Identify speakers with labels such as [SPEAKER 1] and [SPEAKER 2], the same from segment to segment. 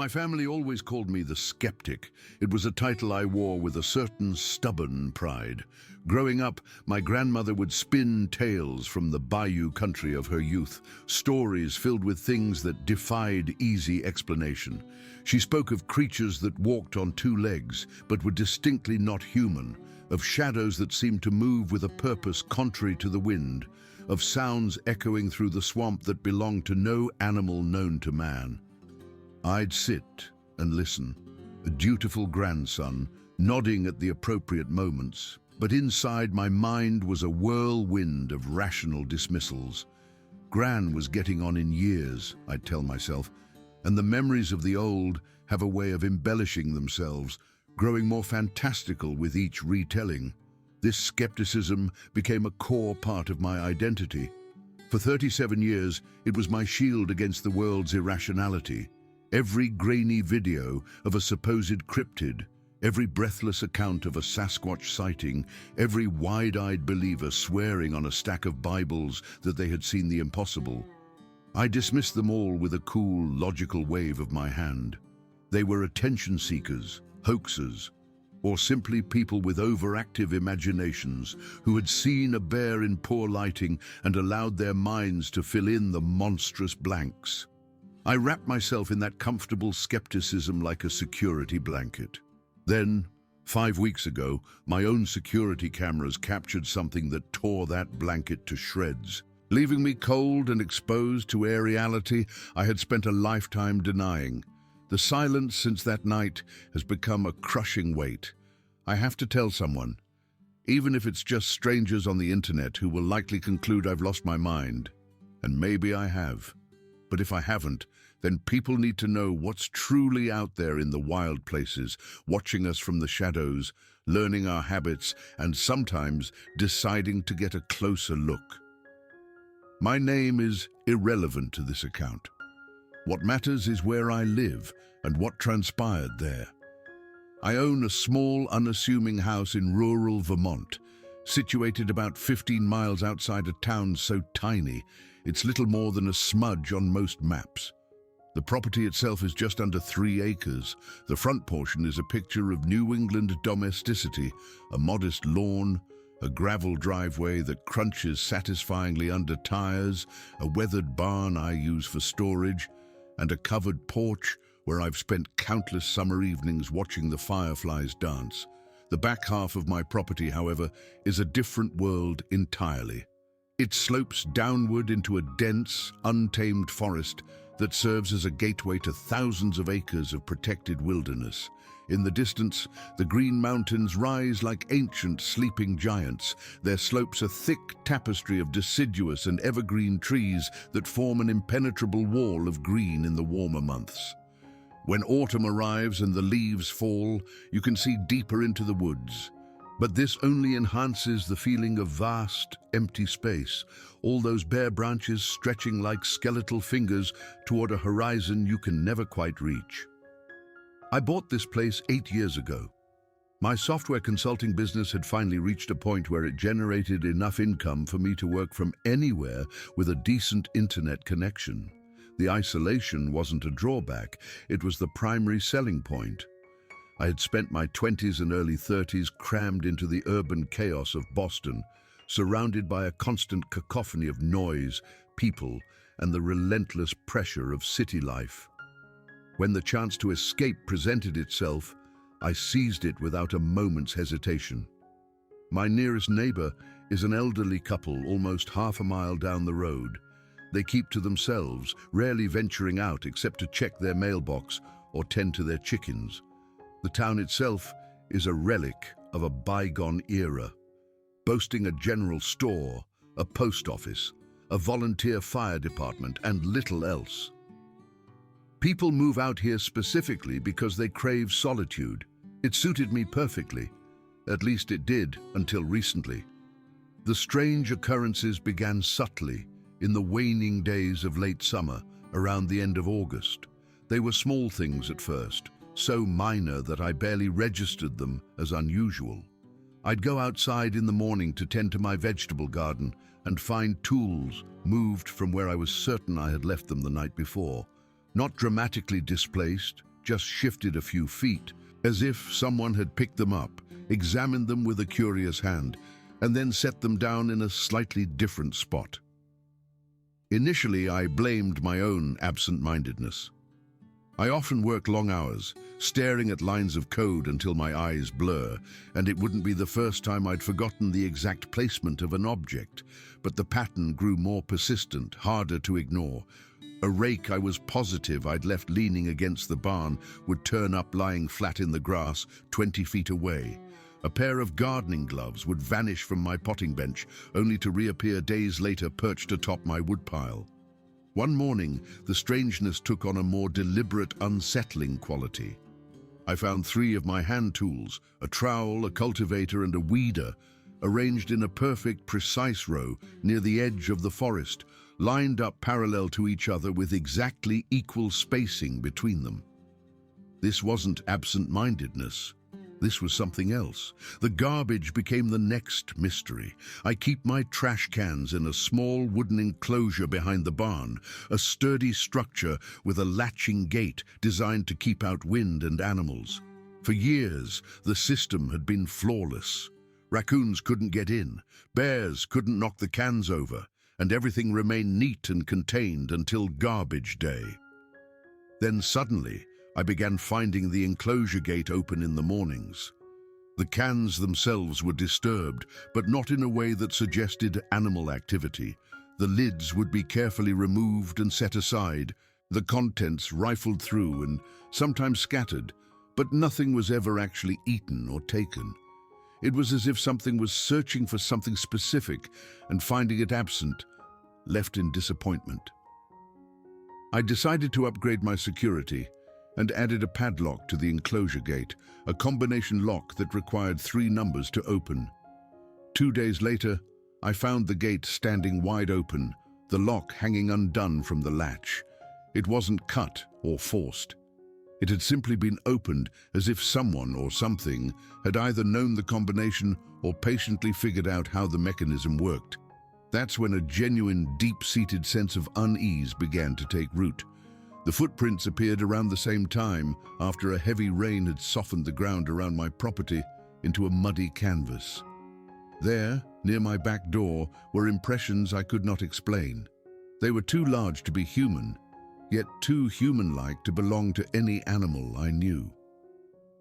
[SPEAKER 1] My family always called me the skeptic. It was a title I wore with a certain stubborn pride. Growing up, my grandmother would spin tales from the bayou country of her youth, stories filled with things that defied easy explanation. She spoke of creatures that walked on two legs, but were distinctly not human, of shadows that seemed to move with a purpose contrary to the wind, of sounds echoing through the swamp that belonged to no animal known to man. I'd sit and listen, a dutiful grandson, nodding at the appropriate moments, but inside my mind was a whirlwind of rational dismissals. Gran was getting on in years, I'd tell myself, and the memories of the old have a way of embellishing themselves, growing more fantastical with each retelling. This skepticism became a core part of my identity. For 37 years, it was my shield against the world's irrationality. Every grainy video of a supposed cryptid, every breathless account of a Sasquatch sighting, every wide-eyed believer swearing on a stack of Bibles that they had seen the impossible. I dismissed them all with a cool, logical wave of my hand. They were attention seekers, hoaxers, or simply people with overactive imaginations who had seen a bear in poor lighting and allowed their minds to fill in the monstrous blanks. I wrapped myself in that comfortable skepticism like a security blanket. Then, 5 weeks ago, my own security cameras captured something that tore that blanket to shreds, leaving me cold and exposed to a reality I had spent a lifetime denying. The silence since that night has become a crushing weight. I have to tell someone, even if it's just strangers on the internet who will likely conclude I've lost my mind. And maybe I have. But if I haven't, then people need to know what's truly out there in the wild places, watching us from the shadows, learning our habits, and sometimes deciding to get a closer look. My name is irrelevant to this account. What matters is where I live and what transpired there. I own a small, unassuming house in rural Vermont, situated about 15 miles outside a town so tiny, it's little more than a smudge on most maps. The property itself is just under 3 acres. The front portion is a picture of New England domesticity, a modest lawn, a gravel driveway that crunches satisfyingly under tires, a weathered barn I use for storage, and a covered porch where I've spent countless summer evenings watching the fireflies dance. The back half of my property, however, is a different world entirely. It slopes downward into a dense, untamed forest that serves as a gateway to thousands of acres of protected wilderness. In the distance, the Green Mountains rise like ancient sleeping giants, their slopes a thick tapestry of deciduous and evergreen trees that form an impenetrable wall of green in the warmer months. When autumn arrives and the leaves fall, you can see deeper into the woods. But this only enhances the feeling of vast, empty space, all those bare branches stretching like skeletal fingers toward a horizon you can never quite reach. I bought this place 8 years ago. My software consulting business had finally reached a point where it generated enough income for me to work from anywhere with a decent internet connection. The isolation wasn't a drawback, it was the primary selling point. I had spent my 20s and early 30s crammed into the urban chaos of Boston, surrounded by a constant cacophony of noise, people, and the relentless pressure of city life. When the chance to escape presented itself, I seized it without a moment's hesitation. My nearest neighbor is an elderly couple almost half a mile down the road. They keep to themselves, rarely venturing out except to check their mailbox or tend to their chickens. The town itself is a relic of a bygone era, boasting a general store, a post office, a volunteer fire department, and little else. People move out here specifically because they crave solitude. It suited me perfectly. At least it did until recently. The strange occurrences began subtly in the waning days of late summer, around the end of August. They were small things at first, so minor that I barely registered them as unusual. I'd go outside in the morning to tend to my vegetable garden and find tools moved from where I was certain I had left them the night before. Not dramatically displaced, just shifted a few feet, as if someone had picked them up, examined them with a curious hand, and then set them down in a slightly different spot. Initially, I blamed my own absent-mindedness. I often work long hours, staring at lines of code until my eyes blur, and it wouldn't be the first time I'd forgotten the exact placement of an object, but the pattern grew more persistent, harder to ignore. A rake I was positive I'd left leaning against the barn would turn up lying flat in the grass 20 feet away. A pair of gardening gloves would vanish from my potting bench, only to reappear days later perched atop my woodpile. One morning, the strangeness took on a more deliberate, unsettling quality. I found 3 of my hand tools, a trowel, a cultivator, and a weeder, arranged in a perfect, precise row near the edge of the forest, lined up parallel to each other with exactly equal spacing between them. This wasn't absent-mindedness. This was something else. The garbage became the next mystery. I keep my trash cans in a small wooden enclosure behind the barn, a sturdy structure with a latching gate designed to keep out wind and animals. For years, the system had been flawless. Raccoons couldn't get in, bears couldn't knock the cans over, and everything remained neat and contained until garbage day. Then suddenly, I began finding the enclosure gate open in the mornings. The cans themselves were disturbed, but not in a way that suggested animal activity. The lids would be carefully removed and set aside, the contents rifled through and sometimes scattered, but nothing was ever actually eaten or taken. It was as if something was searching for something specific and finding it absent, left in disappointment. I decided to upgrade my security and added a padlock to the enclosure gate, a combination lock that required 3 numbers to open. 2 days later, I found the gate standing wide open, the lock hanging undone from the latch. It wasn't cut or forced. It had simply been opened as if someone or something had either known the combination or patiently figured out how the mechanism worked. That's when a genuine, deep-seated sense of unease began to take root. The footprints appeared around the same time, after a heavy rain had softened the ground around my property into a muddy canvas. There, near my back door, were impressions I could not explain. They were too large to be human, yet too human-like to belong to any animal I knew.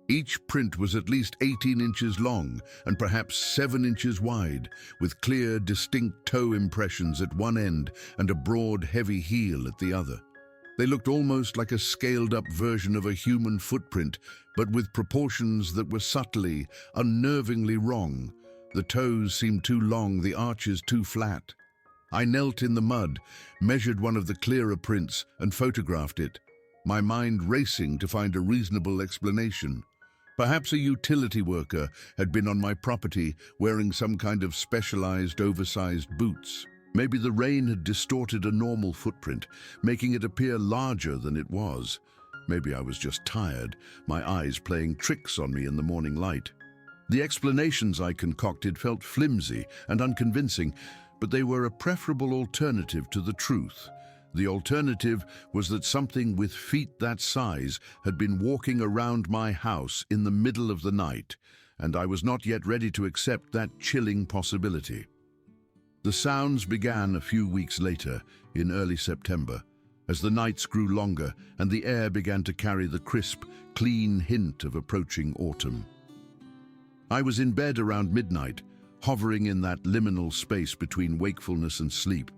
[SPEAKER 1] Each print was at least 18 inches long and perhaps 7 inches wide, with clear, distinct toe impressions at one end and a broad, heavy heel at the other. They looked almost like a scaled-up version of a human footprint, but with proportions that were subtly, unnervingly wrong. The toes seemed too long, the arches too flat. I knelt in the mud, measured one of the clearer prints, and photographed it, my mind racing to find a reasonable explanation. Perhaps a utility worker had been on my property wearing some kind of specialized, oversized boots. Maybe the rain had distorted a normal footprint, making it appear larger than it was. Maybe I was just tired, my eyes playing tricks on me in the morning light. The explanations I concocted felt flimsy and unconvincing, but they were a preferable alternative to the truth. The alternative was that something with feet that size had been walking around my house in the middle of the night, and I was not yet ready to accept that chilling possibility. The sounds began a few weeks later, in early September, as the nights grew longer and the air began to carry the crisp, clean hint of approaching autumn. I was in bed around midnight, hovering in that liminal space between wakefulness and sleep,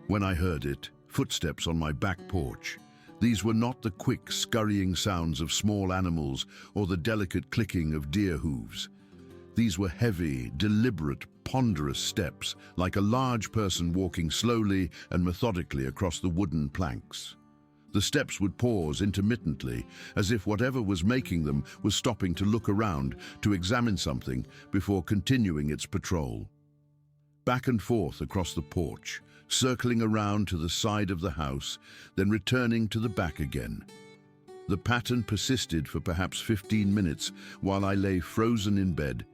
[SPEAKER 1] when I heard it, footsteps on my back porch. These were not the quick, scurrying sounds of small animals or the delicate clicking of deer hooves. These were heavy, deliberate, ponderous steps, like a large person walking slowly and methodically across the wooden planks. The steps would pause intermittently, as if whatever was making them was stopping to look around, to examine something, before continuing its patrol. Back and forth across the porch, circling around to the side of the house, then returning to the back again. The pattern persisted for perhaps 15 minutes while I lay frozen in bed,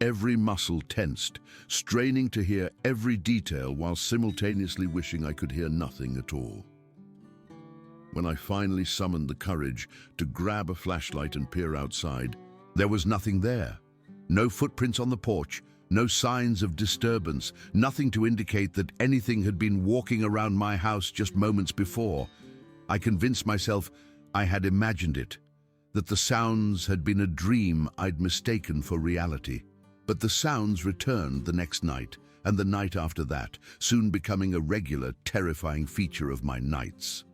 [SPEAKER 1] every muscle tensed, straining to hear every detail while simultaneously wishing I could hear nothing at all. When I finally summoned the courage to grab a flashlight and peer outside, there was nothing there. No footprints on the porch, no signs of disturbance, nothing to indicate that anything had been walking around my house just moments before. I convinced myself I had imagined it, that the sounds had been a dream I'd mistaken for reality. But the sounds returned the next night, and the night after that, soon becoming a regular, terrifying feature of my nights.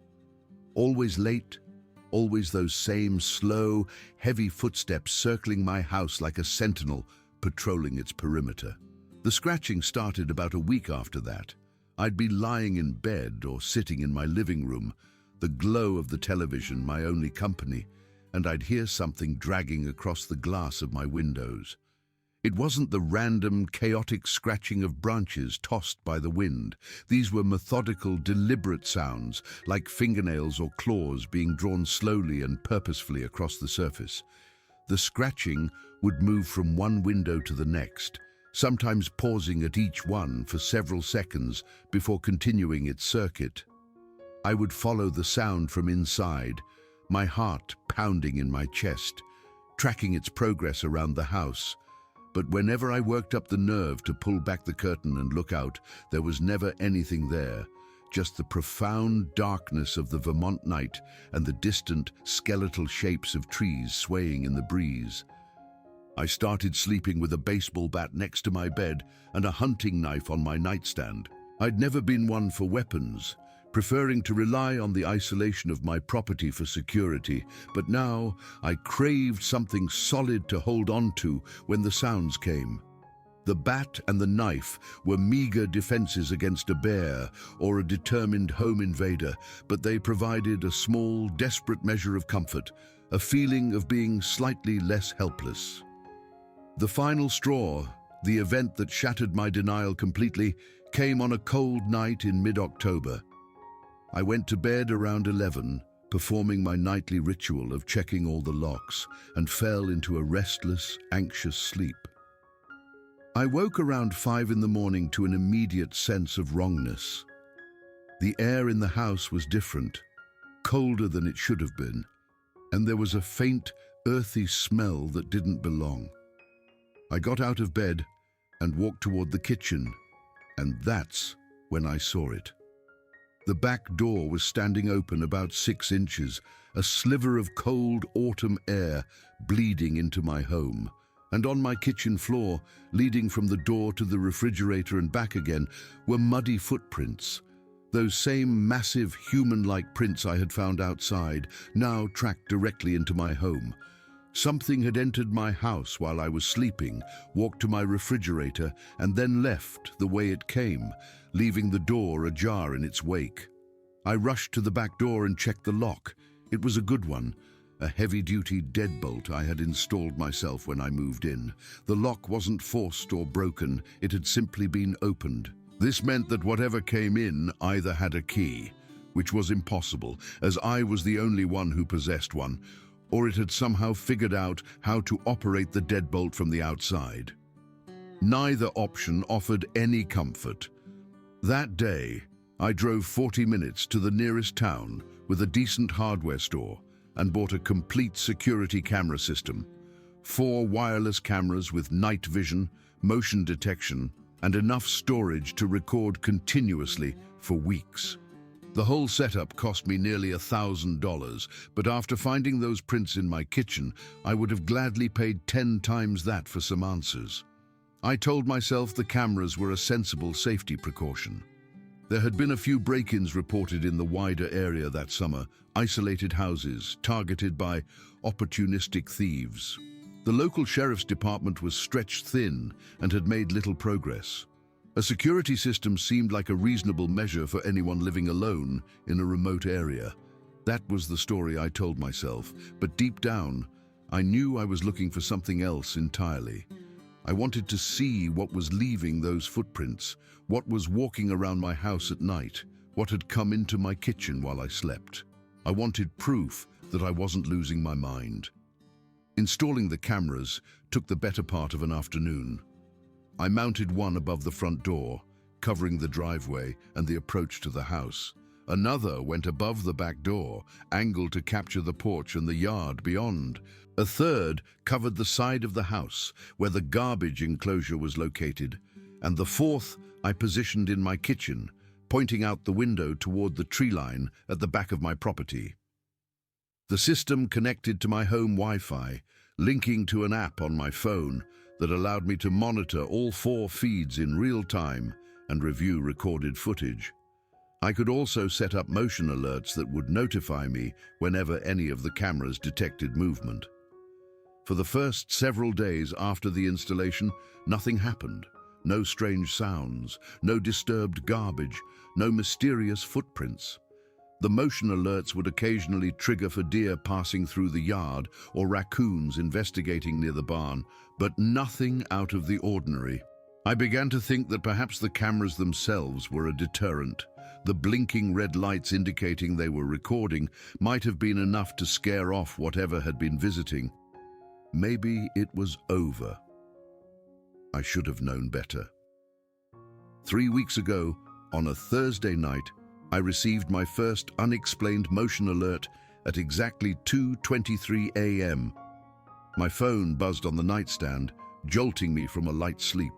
[SPEAKER 1] Always late, always those same slow, heavy footsteps circling my house like a sentinel patrolling its perimeter. The scratching started about a week after that. I'd be lying in bed or sitting in my living room, the glow of the television my only company, and I'd hear something dragging across the glass of my windows. It wasn't the random, chaotic scratching of branches tossed by the wind. These were methodical, deliberate sounds, like fingernails or claws being drawn slowly and purposefully across the surface. The scratching would move from one window to the next, sometimes pausing at each one for several seconds before continuing its circuit. I would follow the sound from inside, my heart pounding in my chest, tracking its progress around the house. But whenever I worked up the nerve to pull back the curtain and look out, there was never anything there, just the profound darkness of the Vermont night and the distant, skeletal shapes of trees swaying in the breeze. I started sleeping with a baseball bat next to my bed and a hunting knife on my nightstand. I'd never been one for weapons, preferring to rely on the isolation of my property for security, but now I craved something solid to hold on to when the sounds came. The bat and the knife were meager defenses against a bear or a determined home invader, but they provided a small, desperate measure of comfort, a feeling of being slightly less helpless. The final straw, the event that shattered my denial completely, came on a cold night in mid-October. I went to bed around 11, performing my nightly ritual of checking all the locks, and fell into a restless, anxious sleep. I woke around 5 in the morning to an immediate sense of wrongness. The air in the house was different, colder than it should have been, and there was a faint, earthy smell that didn't belong. I got out of bed and walked toward the kitchen, and that's when I saw it. The back door was standing open about 6 inches, a sliver of cold autumn air bleeding into my home. And on my kitchen floor, leading from the door to the refrigerator and back again, were muddy footprints. Those same massive human-like prints I had found outside, now tracked directly into my home. Something had entered my house while I was sleeping, walked to my refrigerator, and then left the way it came, leaving the door ajar in its wake. I rushed to the back door and checked the lock. It was a good one, a heavy-duty deadbolt I had installed myself when I moved in. The lock wasn't forced or broken, it had simply been opened. This meant that whatever came in either had a key, which was impossible, as I was the only one who possessed one, or it had somehow figured out how to operate the deadbolt from the outside. Neither option offered any comfort. That day, I drove 40 minutes to the nearest town with a decent hardware store and bought a complete security camera system. 4 wireless cameras with night vision, motion detection, and enough storage to record continuously for weeks. The whole setup cost me nearly $1,000, but after finding those prints in my kitchen, I would have gladly paid 10 times that for some answers. I told myself the cameras were a sensible safety precaution. There had been a few break-ins reported in the wider area that summer, isolated houses targeted by opportunistic thieves. The local sheriff's department was stretched thin and had made little progress. A security system seemed like a reasonable measure for anyone living alone in a remote area. That was the story I told myself, but deep down, I knew I was looking for something else entirely. I wanted to see what was leaving those footprints, what was walking around my house at night, what had come into my kitchen while I slept. I wanted proof that I wasn't losing my mind. Installing the cameras took the better part of an afternoon. I mounted one above the front door, covering the driveway and the approach to the house. Another went above the back door, angled to capture the porch and the yard beyond. A third covered the side of the house, where the garbage enclosure was located. And the fourth I positioned in my kitchen, pointing out the window toward the tree line at the back of my property. The system connected to my home Wi-Fi, linking to an app on my phone that allowed me to monitor all 4 feeds in real time and review recorded footage. I could also set up motion alerts that would notify me whenever any of the cameras detected movement. For the first several days after the installation, nothing happened. No strange sounds, no disturbed garbage, no mysterious footprints. The motion alerts would occasionally trigger for deer passing through the yard or raccoons investigating near the barn, but nothing out of the ordinary. I began to think that perhaps the cameras themselves were a deterrent. The blinking red lights indicating they were recording might have been enough to scare off whatever had been visiting. Maybe it was over. I should have known better. 3 weeks ago, on a Thursday night, I received my first unexplained motion alert at exactly 2:23 a.m. My phone buzzed on the nightstand, jolting me from a light sleep.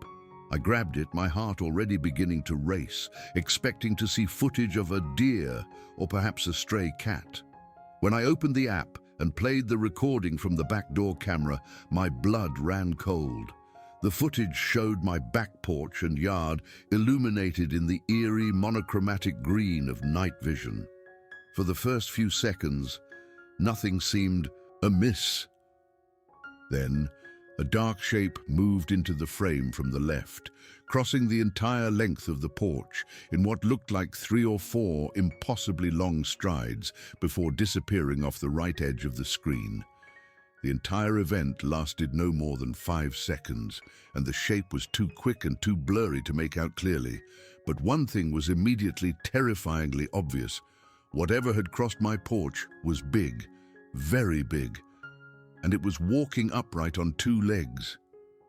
[SPEAKER 1] I grabbed it, my heart already beginning to race, expecting to see footage of a deer or perhaps a stray cat. When I opened the app and played the recording from the back door camera, my blood ran cold. The footage showed my back porch and yard illuminated in the eerie monochromatic green of night vision. For the first few seconds, nothing seemed amiss. Then, a dark shape moved into the frame from the left, crossing the entire length of the porch in what looked like 3 or 4 impossibly long strides before disappearing off the right edge of the screen. The entire event lasted no more than 5 seconds, and the shape was too quick and too blurry to make out clearly. But one thing was immediately terrifyingly obvious. Whatever had crossed my porch was big, very big, and it was walking upright on 2 legs.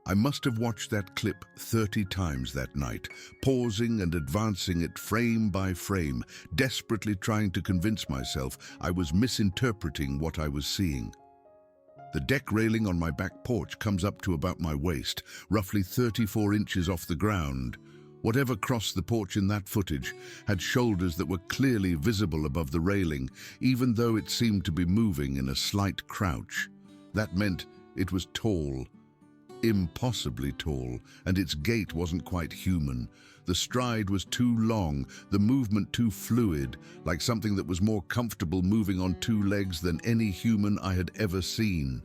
[SPEAKER 1] I must have watched that clip 30 times that night, pausing and advancing it frame by frame, desperately trying to convince myself I was misinterpreting what I was seeing. The deck railing on my back porch comes up to about my waist, roughly 34 inches off the ground. Whatever crossed the porch in that footage had shoulders that were clearly visible above the railing, even though it seemed to be moving in a slight crouch. That meant it was tall, impossibly tall, and its gait wasn't quite human. The stride was too long, the movement too fluid, like something that was more comfortable moving on 2 legs than any human I had ever seen.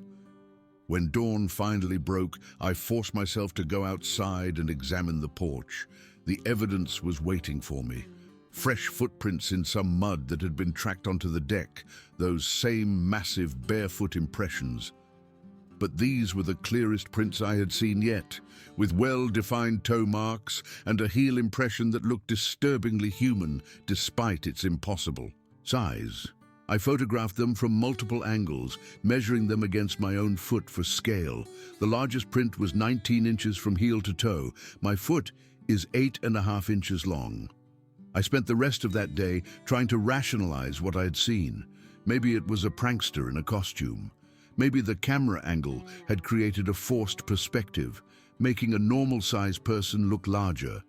[SPEAKER 1] When dawn finally broke, I forced myself to go outside and examine the porch. The evidence was waiting for me. Fresh footprints in some mud that had been tracked onto the deck, those same massive barefoot impressions. But these were the clearest prints I had seen yet, with well-defined toe marks and a heel impression that looked disturbingly human despite its impossible size. I photographed them from multiple angles, measuring them against my own foot for scale. The largest print was 19 inches from heel to toe. My foot is 8.5 inches long. I spent the rest of that day trying to rationalize what I had seen. Maybe it was a prankster in a costume. Maybe the camera angle had created a forced perspective, making a normal-sized person look larger.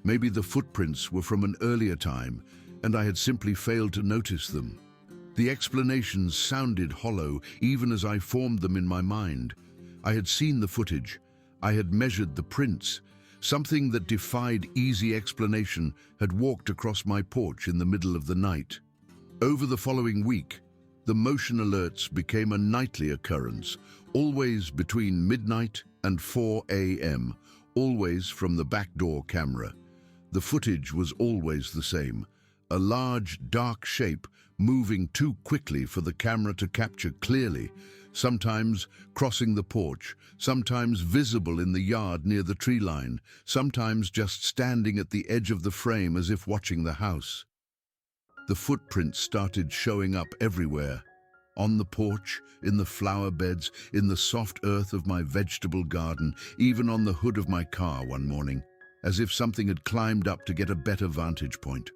[SPEAKER 1] Maybe the footprints were from an earlier time, and I had simply failed to notice them. The explanations sounded hollow, even as I formed them in my mind. I had seen the footage. I had measured the prints. Something that defied easy explanation had walked across my porch in the middle of the night. Over the following week, the motion alerts became a nightly occurrence, always between midnight and 4 a.m., always from the back door camera. The footage was always the same, a large, dark shape moving too quickly for the camera to capture clearly, sometimes crossing the porch, sometimes visible in the yard near the tree line, sometimes just standing at the edge of the frame as if watching the house. The footprints started showing up everywhere. On the porch, in the flower beds, in the soft earth of my vegetable garden, even on the hood of my car one morning, as if something had climbed up to get a better vantage point.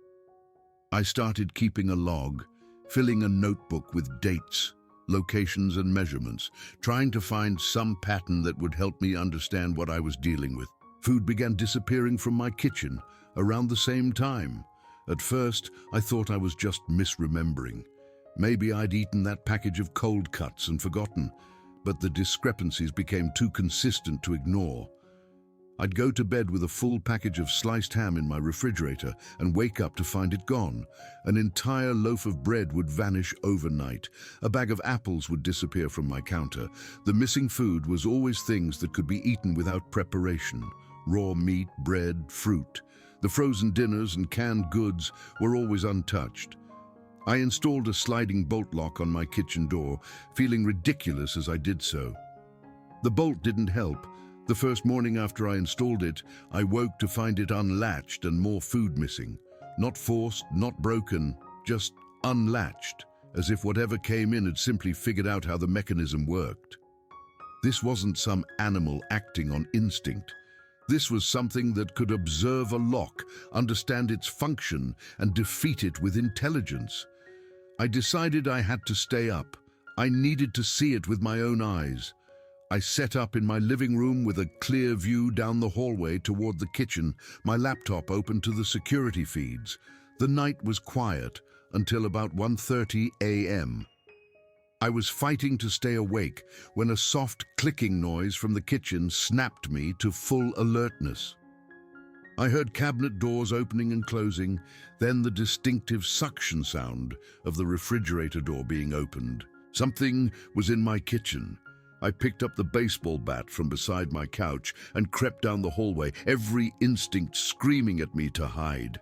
[SPEAKER 1] I started keeping a log, filling a notebook with dates, locations and measurements, trying to find some pattern that would help me understand what I was dealing with. Food began disappearing from my kitchen around the same time. At first, I thought I was just misremembering. Maybe I'd eaten that package of cold cuts and forgotten, but the discrepancies became too consistent to ignore. I'd go to bed with a full package of sliced ham in my refrigerator and wake up to find it gone. An entire loaf of bread would vanish overnight. A bag of apples would disappear from my counter. The missing food was always things that could be eaten without preparation. Raw meat, bread, fruit. The frozen dinners and canned goods were always untouched. I installed a sliding bolt lock on my kitchen door, feeling ridiculous as I did so. The bolt didn't help. The first morning after I installed it, I woke to find it unlatched and more food missing. Not forced, not broken, just unlatched, as if whatever came in had simply figured out how the mechanism worked. This wasn't some animal acting on instinct. This was something that could observe a lock, understand its function, and defeat it with intelligence. I decided I had to stay up. I needed to see it with my own eyes. I set up in my living room with a clear view down the hallway toward the kitchen, my laptop open to the security feeds. The night was quiet until about 1:30 a.m. I was fighting to stay awake when a soft clicking noise from the kitchen snapped me to full alertness. I heard cabinet doors opening and closing, then the distinctive suction sound of the refrigerator door being opened. Something was in my kitchen. I picked up the baseball bat from beside my couch and crept down the hallway, every instinct screaming at me to hide.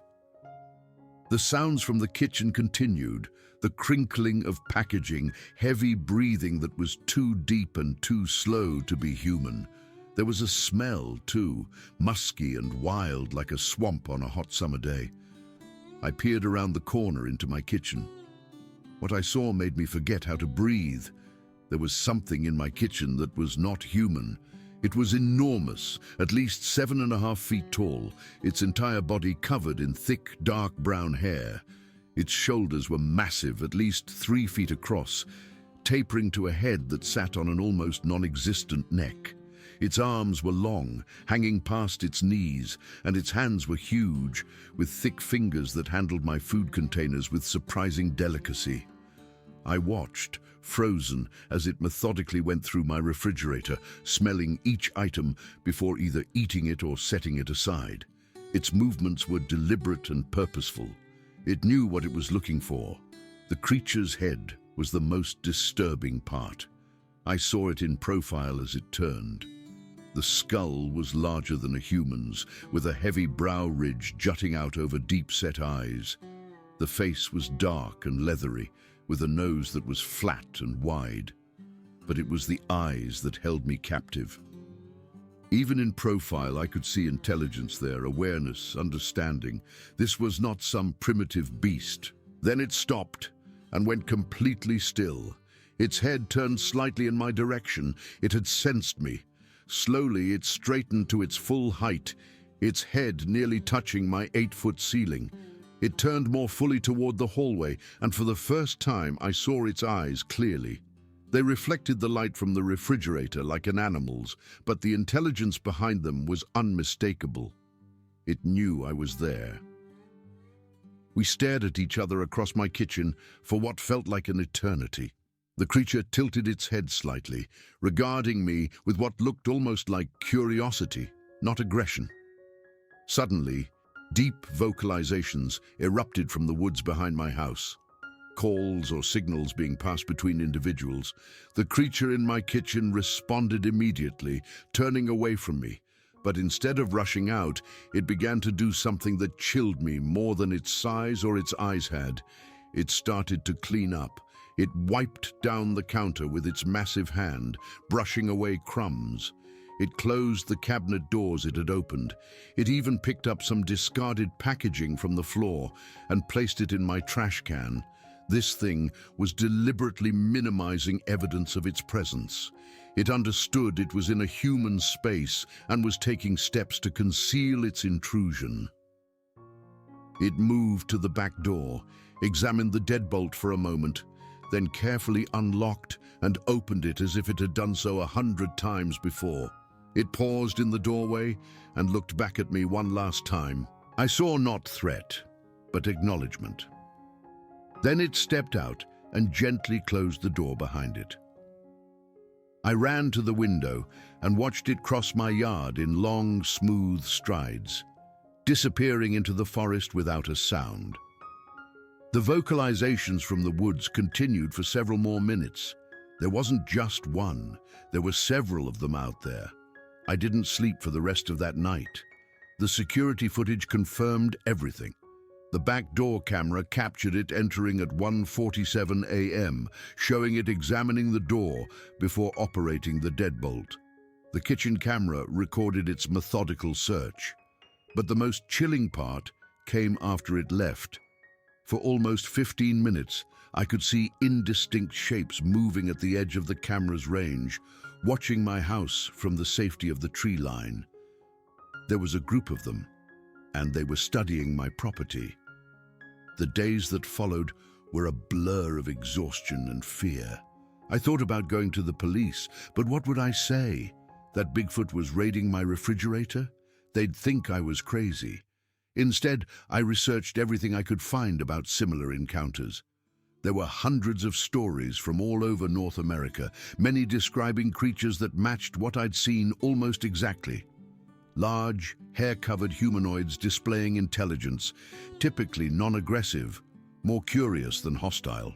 [SPEAKER 1] The sounds from the kitchen continued, the crinkling of packaging, heavy breathing that was too deep and too slow to be human. There was a smell, too, musky and wild like a swamp on a hot summer day. I peered around the corner into my kitchen. What I saw made me forget how to breathe. There was something in my kitchen that was not human. It was enormous, at least 7.5 feet tall, its entire body covered in thick, dark brown hair. Its shoulders were massive, at least 3 feet across, tapering to a head that sat on an almost non-existent neck. Its arms were long, hanging past its knees, and its hands were huge, with thick fingers that handled my food containers with surprising delicacy. I watched, frozen, as it methodically went through my refrigerator, smelling each item before either eating it or setting it aside. Its movements were deliberate and purposeful. It knew what it was looking for. The creature's head was the most disturbing part. I saw it in profile as it turned. The skull was larger than a human's, with a heavy brow ridge jutting out over deep-set eyes. The face was dark and leathery, with a nose that was flat and wide. But it was the eyes that held me captive. Even in profile, I could see intelligence there, awareness, understanding. This was not some primitive beast. Then it stopped and went completely still. Its head turned slightly in my direction. It had sensed me. Slowly, it straightened to its full height, its head nearly touching my 8-foot ceiling. It turned more fully toward the hallway, and for the first time I saw its eyes clearly. They reflected the light from the refrigerator like an animal's, but the intelligence behind them was unmistakable. It knew I was there. We stared at each other across my kitchen for what felt like an eternity. The creature tilted its head slightly, regarding me with what looked almost like curiosity, not aggression. Suddenly, deep vocalizations erupted from the woods behind my house. Calls or signals being passed between individuals. The creature in my kitchen responded immediately, turning away from me. But instead of rushing out, it began to do something that chilled me more than its size or its eyes had. It started to clean up. It wiped down the counter with its massive hand, brushing away crumbs. It closed the cabinet doors it had opened. It even picked up some discarded packaging from the floor and placed it in my trash can. This thing was deliberately minimizing evidence of its presence. It understood it was in a human space and was taking steps to conceal its intrusion. It moved to the back door, examined the deadbolt for a moment, then carefully unlocked and opened it as if it had done so 100 times before. It paused in the doorway and looked back at me one last time. I saw not threat, but acknowledgement. Then it stepped out and gently closed the door behind it. I ran to the window and watched it cross my yard in long, smooth strides, disappearing into the forest without a sound. The vocalizations from the woods continued for several more minutes. There wasn't just one, there were several of them out there. I didn't sleep for the rest of that night. The security footage confirmed everything. The back door camera captured it entering at 1:47 a.m., showing it examining the door before operating the deadbolt. The kitchen camera recorded its methodical search. But the most chilling part came after it left. For almost 15 minutes, I could see indistinct shapes moving at the edge of the camera's range, watching my house from the safety of the tree line. There was a group of them, and they were studying my property. The days that followed were a blur of exhaustion and fear. I thought about going to the police, but what would I say? That Bigfoot was raiding my refrigerator? They'd think I was crazy. Instead, I researched everything I could find about similar encounters. There were hundreds of stories from all over North America, many describing creatures that matched what I'd seen almost exactly. Large, hair-covered humanoids displaying intelligence, typically non-aggressive, more curious than hostile.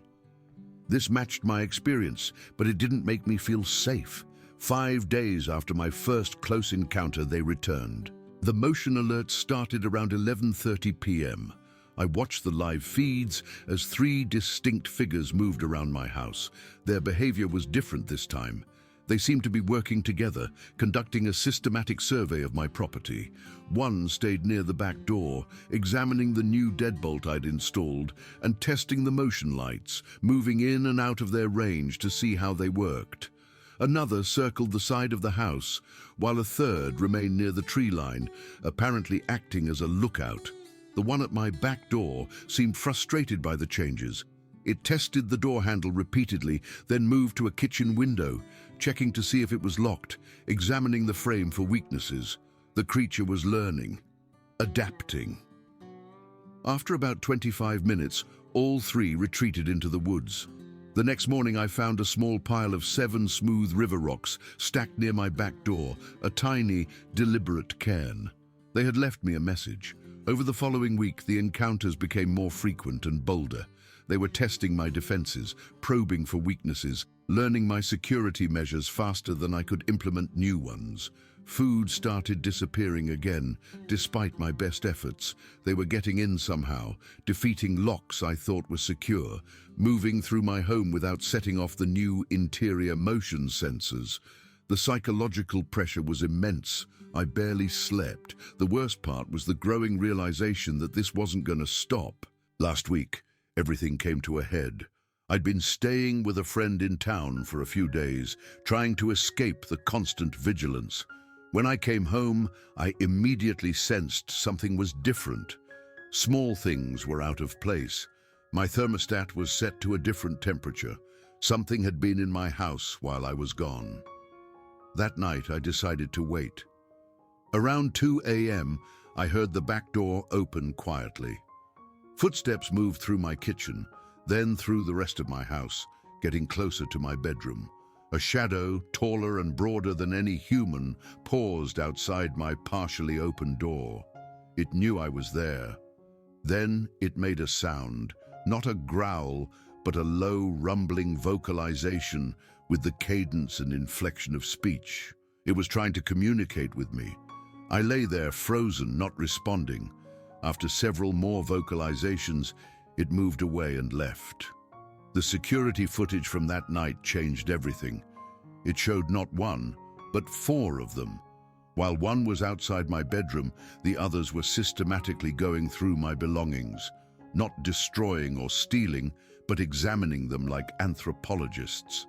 [SPEAKER 1] This matched my experience, but it didn't make me feel safe. 5 days after my first close encounter, they returned. The motion alerts started around 11:30 p.m. I watched the live feeds as 3 distinct figures moved around my house. Their behavior was different this time. They seemed to be working together, conducting a systematic survey of my property. One stayed near the back door, examining the new deadbolt I'd installed and testing the motion lights, moving in and out of their range to see how they worked. Another circled the side of the house, while a third remained near the tree line, apparently acting as a lookout. The one at my back door seemed frustrated by the changes. It tested the door handle repeatedly, then moved to a kitchen window, checking to see if it was locked, examining the frame for weaknesses. The creature was learning, adapting. After about 25 minutes, all 3 retreated into the woods. The next morning, I found a small pile of 7 smooth river rocks stacked near my back door, a tiny, deliberate cairn. They had left me a message. Over the following week, the encounters became more frequent and bolder. They were testing my defenses, probing for weaknesses, learning my security measures faster than I could implement new ones. Food started disappearing again, despite my best efforts. They were getting in somehow, defeating locks I thought were secure, moving through my home without setting off the new interior motion sensors. The psychological pressure was immense. I barely slept. The worst part was the growing realization that this wasn't going to stop. Last week, everything came to a head. I'd been staying with a friend in town for a few days, trying to escape the constant vigilance. When I came home, I immediately sensed something was different. Small things were out of place. My thermostat was set to a different temperature. Something had been in my house while I was gone. That night, I decided to wait. Around 2 a.m., I heard the back door open quietly. Footsteps moved through my kitchen, then through the rest of my house, getting closer to my bedroom. A shadow, taller and broader than any human, paused outside my partially open door. It knew I was there. Then it made a sound, not a growl, but a low, rumbling vocalization with the cadence and inflection of speech. It was trying to communicate with me. I lay there frozen, not responding. After several more vocalizations, it moved away and left. The security footage from that night changed everything. It showed not one, but 4 of them. While one was outside my bedroom, the others were systematically going through my belongings, not destroying or stealing, but examining them like anthropologists.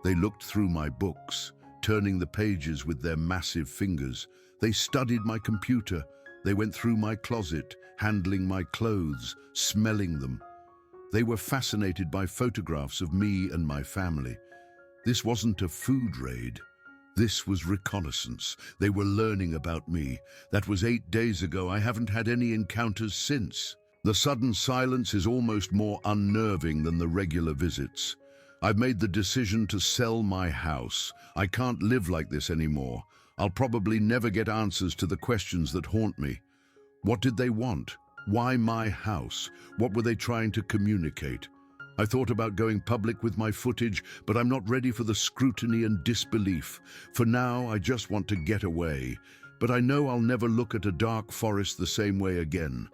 [SPEAKER 1] They looked through my books, turning the pages with their massive fingers. They studied my computer, They went through my closet, handling my clothes, smelling them. They were fascinated by photographs of me and my family. This wasn't a food raid. This was reconnaissance. They were learning about me. That was 8 days ago. I haven't had any encounters since. The sudden silence is almost more unnerving than the regular visits. I've made the decision to sell my house. I can't live like this anymore. I'll probably never get answers to the questions that haunt me. What did they want? Why my house? What were they trying to communicate? I thought about going public with my footage, but I'm not ready for the scrutiny and disbelief. For now, I just want to get away. But I know I'll never look at a dark forest the same way again.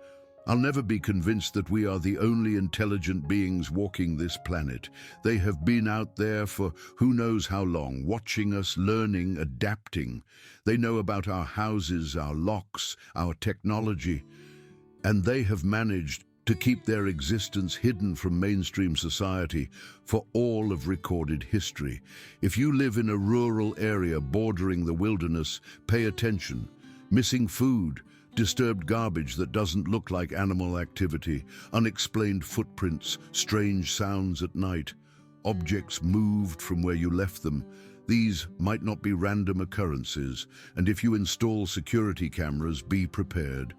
[SPEAKER 1] I'll never be convinced that we are the only intelligent beings walking this planet. They have been out there for who knows how long, watching us, learning, adapting. They know about our houses, our locks, our technology, and they have managed to keep their existence hidden from mainstream society for all of recorded history. If you live in a rural area bordering the wilderness, pay attention. Missing food, disturbed garbage that doesn't look like animal activity, unexplained footprints, strange sounds at night, objects moved from where you left them. These might not be random occurrences, and if you install security cameras, be prepared.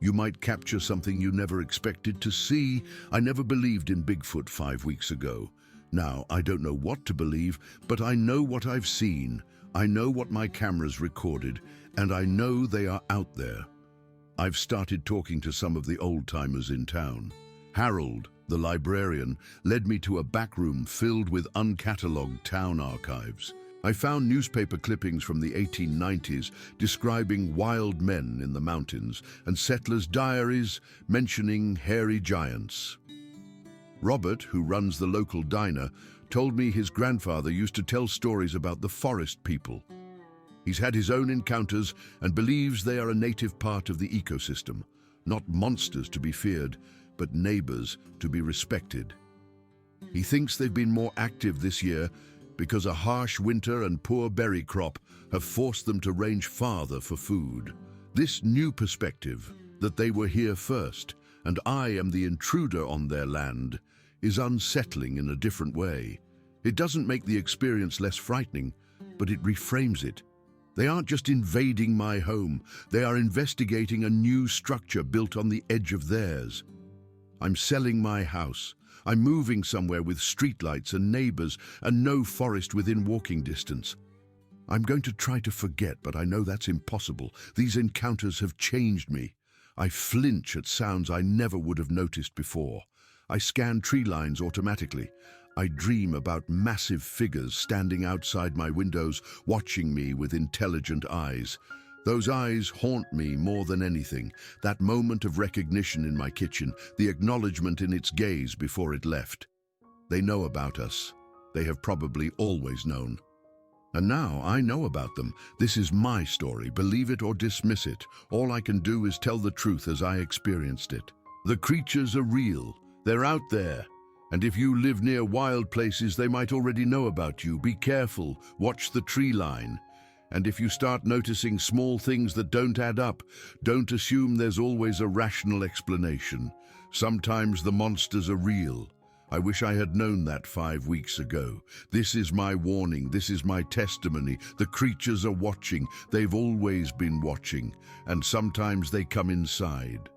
[SPEAKER 1] You might capture something you never expected to see. I never believed in Bigfoot 5 weeks ago. Now, I don't know what to believe, but I know what I've seen. I know what my cameras recorded, and I know they are out there. I've started talking to some of the old-timers in town. Harold, the librarian, led me to a back room filled with uncatalogued town archives. I found newspaper clippings from the 1890s describing wild men in the mountains and settlers' diaries mentioning hairy giants. Robert, who runs the local diner, told me his grandfather used to tell stories about the forest people. He's had his own encounters and believes they are a native part of the ecosystem, not monsters to be feared, but neighbors to be respected. He thinks they've been more active this year because a harsh winter and poor berry crop have forced them to range farther for food. This new perspective, that they were here first and I am the intruder on their land, is unsettling in a different way. It doesn't make the experience less frightening, but it reframes it. They aren't just invading my home, they are investigating a new structure built on the edge of theirs. I'm selling my house. I'm moving somewhere with streetlights and neighbors and no forest within walking distance. I'm going to try to forget, but I know that's impossible. These encounters have changed me. I flinch at sounds I never would have noticed before. I scan tree lines automatically. I dream about massive figures standing outside my windows, watching me with intelligent eyes. Those eyes haunt me more than anything. That moment of recognition in my kitchen, the acknowledgement in its gaze before it left. They know about us. They have probably always known. And now I know about them. This is my story. Believe it or dismiss it. All I can do is tell the truth as I experienced it. The creatures are real. They're out there. And if you live near wild places, they might already know about you. Be careful. Watch the tree line. And if you start noticing small things that don't add up, don't assume there's always a rational explanation. Sometimes the monsters are real. I wish I had known that 5 weeks ago. This is my warning. This is my testimony. The creatures are watching. They've always been watching. And sometimes they come inside.